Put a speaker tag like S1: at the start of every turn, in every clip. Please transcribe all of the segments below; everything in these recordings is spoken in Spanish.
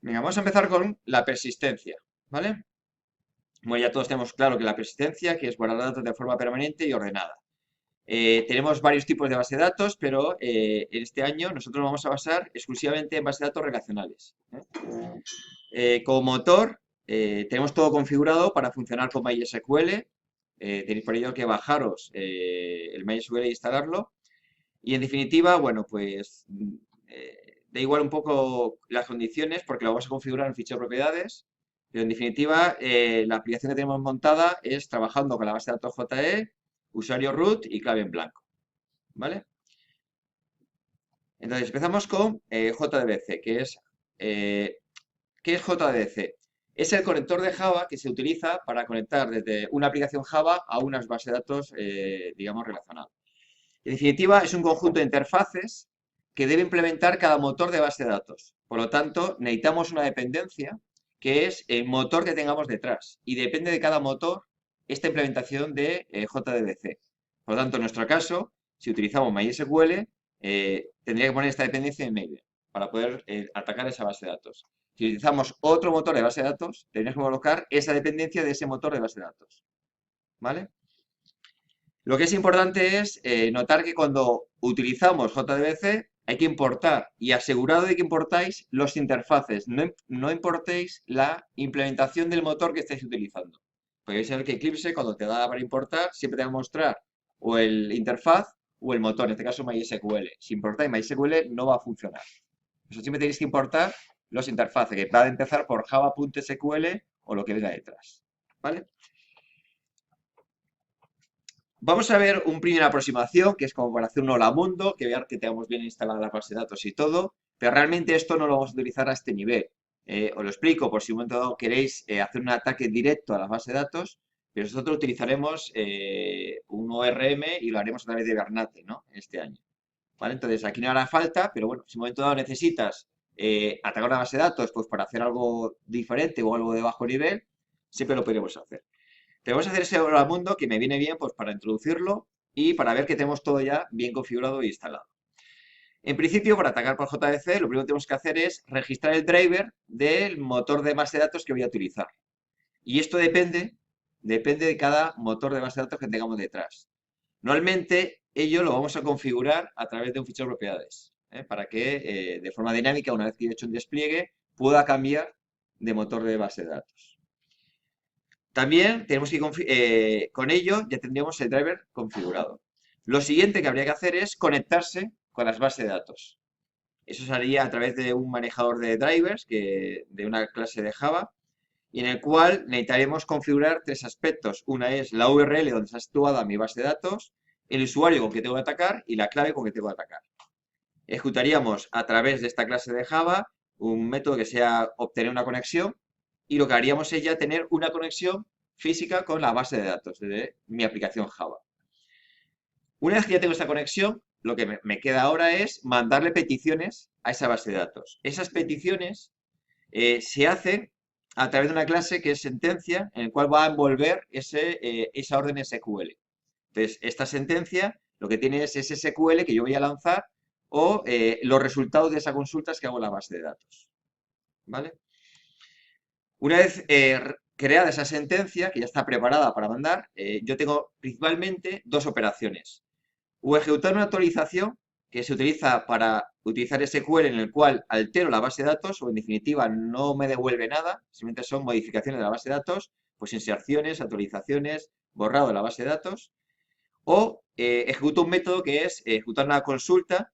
S1: Venga, vamos a empezar con la persistencia, ¿vale? Bueno, ya todos tenemos claro que la persistencia, que es guardar datos de forma permanente y ordenada. Tenemos varios tipos de base de datos, pero en este año nosotros nos vamos a basar exclusivamente en base de datos relacionales, ¿eh? Como motor, tenemos todo configurado para funcionar con MySQL. Tenéis por ello que bajaros el MySQL e instalarlo. Y en definitiva, bueno, pues da igual un poco las condiciones porque lo vamos a configurar en fichero de propiedades. Pero en definitiva, la aplicación que tenemos montada es trabajando con la base de datos JE, usuario root y clave en blanco, ¿vale? Entonces empezamos con JDBC, eh, ¿qué es JDBC? Es el conector de Java que se utiliza para conectar desde una aplicación Java a unas bases de datos, digamos, relacionadas. En definitiva, es un conjunto de interfaces que debe implementar cada motor de base de datos. Por lo tanto, necesitamos una dependencia que es el motor que tengamos detrás. Y depende de cada motor esta implementación de JDBC. Por lo tanto, en nuestro caso, si utilizamos MySQL, tendría que poner esta dependencia en medio para poder atacar esa base de datos. Si utilizamos otro motor de base de datos, tendríamos que colocar esa dependencia de ese motor de base de datos. ¿Vale? Lo que es importante es notar que cuando utilizamos JDBC hay que importar y asegurado de que importáis los interfaces, no importéis la implementación del motor que estáis utilizando. Podéis saber que Eclipse cuando te da para importar siempre te va a mostrar o el interfaz o el motor, en este caso MySQL. Si importáis MySQL no va a funcionar. Eso siempre tenéis que importar los interfaces, que va a empezar por java.sql o lo que venga detrás. ¿Vale? Vamos a ver un primera aproximación, que es como para hacer un hola mundo, que vean que tengamos bien instalada la base de datos y todo, pero realmente esto no lo vamos a utilizar a este nivel. Os lo explico por si un momento dado queréis hacer un ataque directo a la base de datos, pero nosotros utilizaremos un ORM y lo haremos a través de Hibernate, ¿no? Este año. ¿Vale? Entonces aquí no hará falta, pero bueno, si en un momento dado necesitas atacar una base de datos pues para hacer algo diferente o algo de bajo nivel, siempre lo podremos hacer. Pero vamos a hacer ese hola mundo que me viene bien pues para introducirlo y para ver que tenemos todo ya bien configurado e instalado. En principio, para atacar por JDC, lo primero que tenemos que hacer es registrar el driver del motor de base de datos que voy a utilizar. Y esto depende de cada motor de base de datos que tengamos detrás. Normalmente, ello lo vamos a configurar a través de un fichero de propiedades, para que de forma dinámica, una vez que he hecho un despliegue, pueda cambiar de motor de base de datos. También tenemos que con ello ya tendríamos el driver configurado. Lo siguiente que habría que hacer es conectarse con las bases de datos. Eso se haría a través de un manejador de drivers de una clase de Java y en el cual necesitaremos configurar tres aspectos. Una es la URL donde está situada mi base de datos, el usuario con que tengo que atacar y la clave con que tengo que atacar. Ejecutaríamos a través de esta clase de Java un método que sea obtener una conexión y lo que haríamos es ya tener una conexión física con la base de datos de mi aplicación Java. Una vez que ya tengo esta conexión, lo que me queda ahora es mandarle peticiones a esa base de datos. Esas peticiones se hacen a través de una clase que es sentencia, en el cual va a envolver esa orden SQL. Entonces, esta sentencia lo que tiene es ese SQL que yo voy a lanzar o los resultados de esas consultas que hago en la base de datos. ¿Vale? Una vez creada esa sentencia, que ya está preparada para mandar, yo tengo principalmente dos operaciones. O ejecutar una actualización que se utiliza para utilizar SQL en el cual altero la base de datos o en definitiva no me devuelve nada, simplemente son modificaciones de la base de datos, pues inserciones, actualizaciones, borrado de la base de datos. O ejecuto un método que es ejecutar una consulta,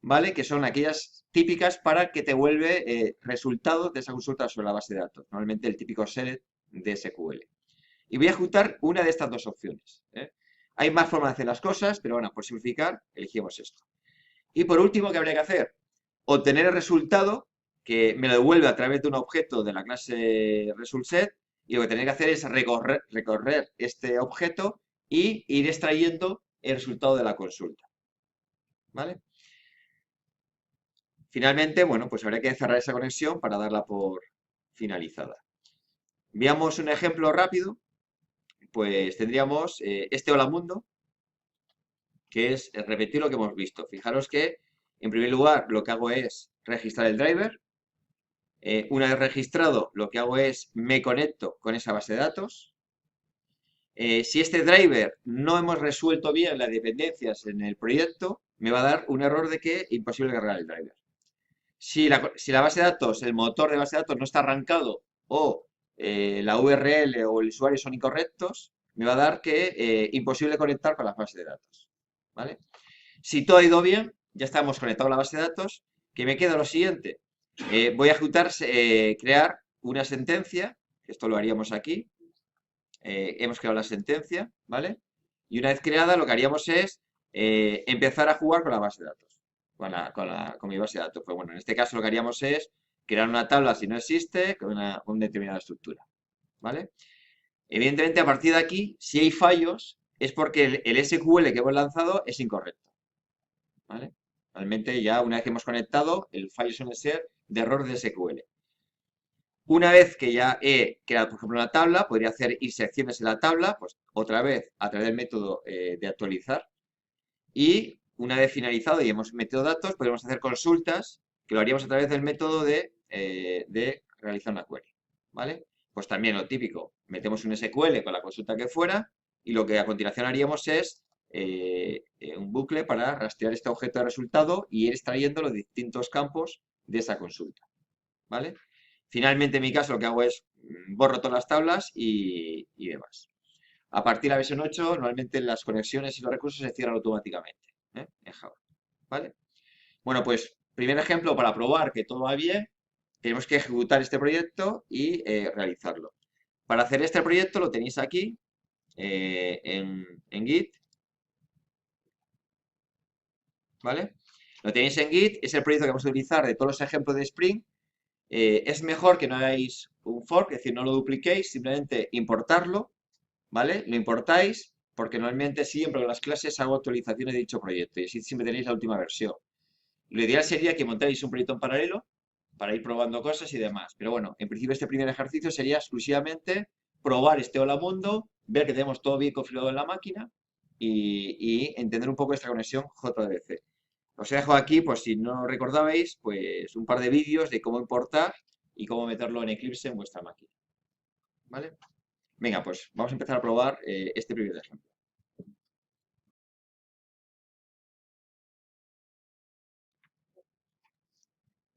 S1: ¿vale? Que son aquellas típicas para que te vuelve resultados de esa consulta sobre la base de datos. Normalmente el típico select de SQL. Y voy a ejecutar una de estas dos opciones. Hay más formas de hacer las cosas, pero bueno, por simplificar, elegimos esto. Y por último, ¿qué habría que hacer? Obtener el resultado que me lo devuelve a través de un objeto de la clase ResultSet y lo que tendré que hacer es recorrer este objeto y ir extrayendo el resultado de la consulta. ¿Vale? Finalmente, bueno, pues habría que cerrar esa conexión para darla por finalizada. Veamos un ejemplo rápido. Pues tendríamos este hola mundo, que es repetir lo que hemos visto. Fijaros que, en primer lugar, lo que hago es registrar el driver. Una vez registrado, lo que hago es me conecto con esa base de datos. Si este driver no hemos resuelto bien las dependencias en el proyecto, me va a dar un error de que imposible cargar el driver. Si la base de datos, el motor de base de datos no está arrancado o la URL o el usuario son incorrectos, me va a dar que imposible conectar con la base de datos. ¿Vale? Si todo ha ido bien, ya estamos conectados a la base de datos, que me queda lo siguiente. Voy a ejecutar, crear una sentencia, que esto lo haríamos aquí. Hemos creado la sentencia, ¿vale? Y una vez creada, lo que haríamos es empezar a jugar con la base de datos, con mi base de datos. Pues bueno, en este caso lo que haríamos es crear una tabla si no existe, con una determinada estructura, ¿vale? Evidentemente, a partir de aquí, si hay fallos, es porque el SQL que hemos lanzado es incorrecto, ¿vale? Realmente ya una vez que hemos conectado, el fallo suele ser de error de SQL. Una vez que ya he creado, por ejemplo, una tabla, podría hacer inserciones en la tabla, pues otra vez a través del método de actualizar. Y una vez finalizado y hemos metido datos, podemos hacer consultas, que lo haríamos a través del método de realizar una query. ¿Vale? Pues también lo típico, metemos un SQL con la consulta que fuera y lo que a continuación haríamos es un bucle para rastrear este objeto de resultado y ir extrayendo los distintos campos de esa consulta. ¿Vale? Finalmente, en mi caso, lo que hago es borro todas las tablas y demás. A partir de la versión 8, normalmente las conexiones y los recursos se cierran automáticamente, en Java. ¿Vale? Bueno, pues, primer ejemplo, para probar que todo va bien, tenemos que ejecutar este proyecto y realizarlo. Para hacer este proyecto lo tenéis aquí, en Git, ¿vale? Lo tenéis en Git, es el proyecto que vamos a utilizar de todos los ejemplos de Spring. Es mejor que no hagáis un fork, es decir, no lo dupliquéis, simplemente importarlo, ¿vale? Lo importáis porque normalmente siempre en las clases hago actualizaciones de dicho proyecto y así siempre tenéis la última versión. Lo ideal sería que montéis un proyecto en paralelo para ir probando cosas y demás. Pero bueno, en principio este primer ejercicio sería exclusivamente probar este Hola Mundo, ver que tenemos todo bien configurado en la máquina y entender un poco esta conexión JDBC. Os dejo aquí, pues si no recordabais, pues un par de vídeos de cómo importar y cómo meterlo en Eclipse en vuestra máquina. ¿Vale? Venga, pues vamos a empezar a probar este primer ejemplo.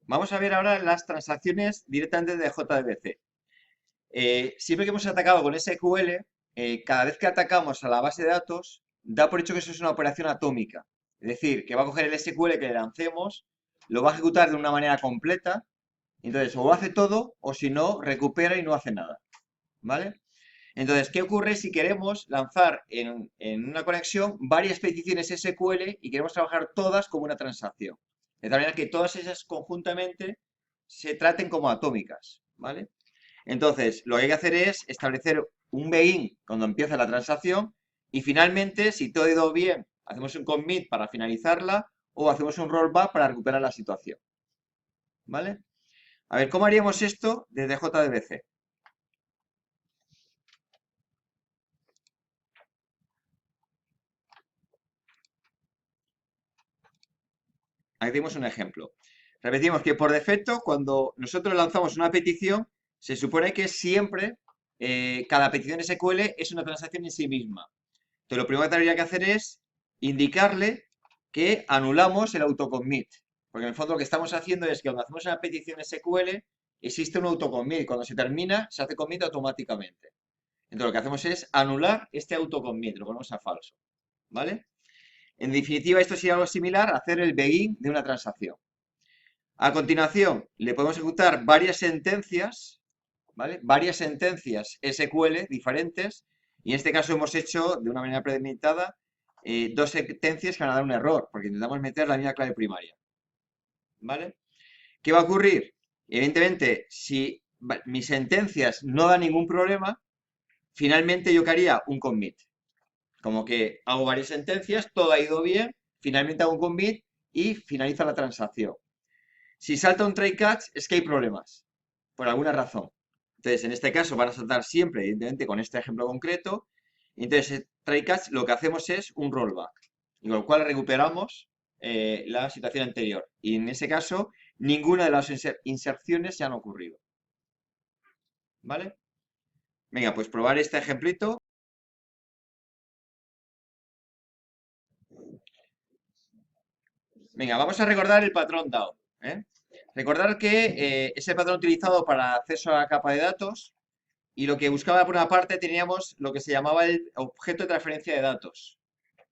S1: Vamos a ver ahora las transacciones directamente de JDBC. Siempre que hemos atacado con SQL, cada vez que atacamos a la base de datos, da por hecho que eso es una operación atómica. Es decir, que va a coger el SQL que le lancemos, lo va a ejecutar de una manera completa, entonces o hace todo o si no, recupera y no hace nada. ¿Vale? Entonces, ¿qué ocurre si queremos lanzar en una conexión varias peticiones SQL y queremos trabajar todas como una transacción? De tal manera que todas esas conjuntamente se traten como atómicas, ¿vale? Entonces, lo que hay que hacer es establecer un begin cuando empieza la transacción y finalmente, si todo ha ido bien, hacemos un commit para finalizarla o hacemos un rollback para recuperar la situación, ¿vale? A ver, ¿cómo haríamos esto desde JDBC? Aquí tenemos un ejemplo. Repetimos que por defecto, cuando nosotros lanzamos una petición, se supone que siempre cada petición SQL es una transacción en sí misma. Entonces, lo primero que tendría que hacer es indicarle que anulamos el autocommit. Porque en el fondo lo que estamos haciendo es que cuando hacemos una petición SQL, existe un autocommit. Cuando se termina, se hace commit automáticamente. Entonces, lo que hacemos es anular este autocommit, lo ponemos a falso. ¿Vale? En definitiva, esto sería algo similar a hacer el begin de una transacción. A continuación, le podemos ejecutar varias sentencias, ¿vale? Varias sentencias SQL diferentes, y en este caso hemos hecho de una manera predelimitada dos sentencias que van a dar un error, porque intentamos meter la misma clave primaria, ¿vale? ¿Qué va a ocurrir? Evidentemente, si mis sentencias no dan ningún problema, finalmente yo que haría un commit. Como que hago varias sentencias, todo ha ido bien, finalmente hago un commit y finaliza la transacción. Si salta un try catch, es que hay problemas, por alguna razón. Entonces, en este caso van a saltar siempre, evidentemente, con este ejemplo concreto. Entonces, try catch lo que hacemos es un rollback, y con lo cual recuperamos la situación anterior. Y en ese caso, ninguna de las inserciones se han ocurrido. ¿Vale? Venga, pues probar este ejemplito. Venga, vamos a recordar el patrón DAO. ¿Eh? Recordar que es el patrón utilizado para acceso a la capa de datos y lo que buscaba por una parte teníamos lo que se llamaba el objeto de transferencia de datos.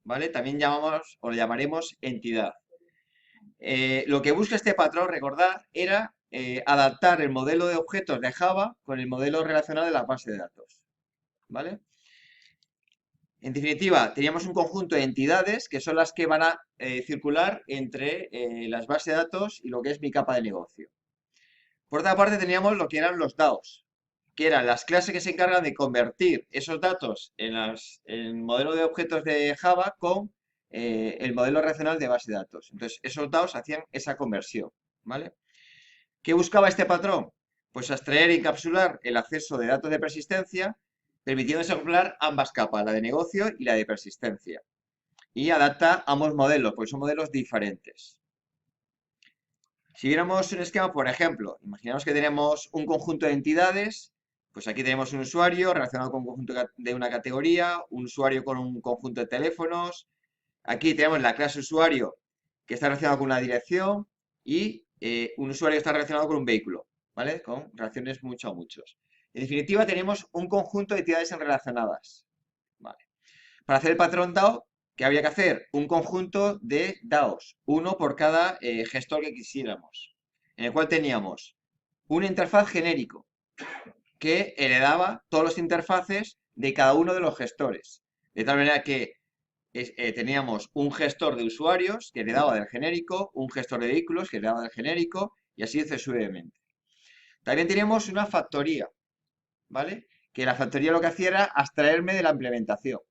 S1: ¿Vale? También llamamos o le llamaremos entidad. Lo que busca este patrón, recordar, era adaptar el modelo de objetos de Java con el modelo relacional de la base de datos. ¿Vale? En definitiva, teníamos un conjunto de entidades que son las que van a circular entre las bases de datos y lo que es mi capa de negocio. Por otra parte, teníamos lo que eran los DAOs, que eran las clases que se encargan de convertir esos datos en el modelo de objetos de Java con el modelo relacional de base de datos. Entonces, esos DAOs hacían esa conversión, ¿vale? ¿Qué buscaba este patrón? Pues abstraer y encapsular el acceso de datos de persistencia, permitiendo desacoplar ambas capas, la de negocio y la de persistencia. Y adapta ambos modelos, porque son modelos diferentes. Si viéramos un esquema, por ejemplo, imaginamos que tenemos un conjunto de entidades, pues aquí tenemos un usuario relacionado con un conjunto de una categoría, un usuario con un conjunto de teléfonos, aquí tenemos la clase usuario que está relacionado con una dirección y un usuario que está relacionado con un vehículo, ¿vale? Con relaciones mucho a muchos. En definitiva, tenemos un conjunto de entidades relacionadas, ¿vale? Para hacer el patrón DAO, ¿qué habría que hacer? Un conjunto de DAOs, uno por cada gestor que quisiéramos, en el cual teníamos una interfaz genérico que heredaba todas las interfaces de cada uno de los gestores. De tal manera que teníamos un gestor de usuarios que heredaba del genérico, un gestor de vehículos que heredaba del genérico y así sucesivamente. También teníamos una factoría, ¿vale? Que la factoría lo que hacía era abstraerme de la implementación.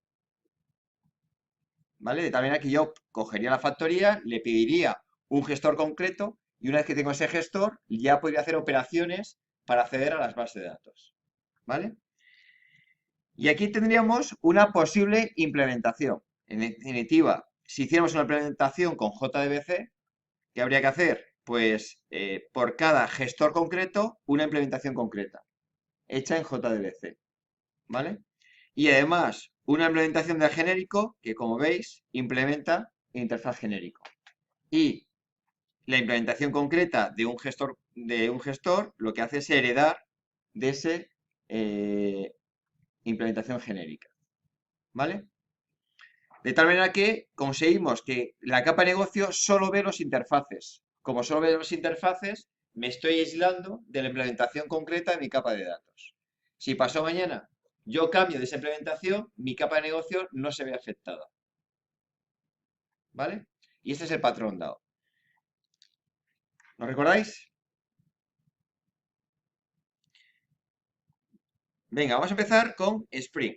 S1: ¿Vale? De tal manera que yo cogería la factoría, le pediría un gestor concreto y una vez que tengo ese gestor, ya podría hacer operaciones para acceder a las bases de datos. ¿Vale? Y aquí tendríamos una posible implementación. En definitiva, si hiciéramos una implementación con JDBC, ¿qué habría que hacer? Pues por cada gestor concreto, una implementación concreta, hecha en JDBC. ¿Vale? Y además, una implementación del genérico que, como veis, implementa interfaz genérico. Y la implementación concreta de un gestor lo que hace es heredar de esa implementación genérica. ¿Vale? De tal manera que conseguimos que la capa de negocio solo ve los interfaces. Como solo ve los interfaces, me estoy aislando de la implementación concreta de mi capa de datos. Si pasó mañana yo cambio de esa implementación, mi capa de negocio no se ve afectada. ¿Vale? Y este es el patrón DAO. ¿Lo recordáis? Venga, vamos a empezar con Spring.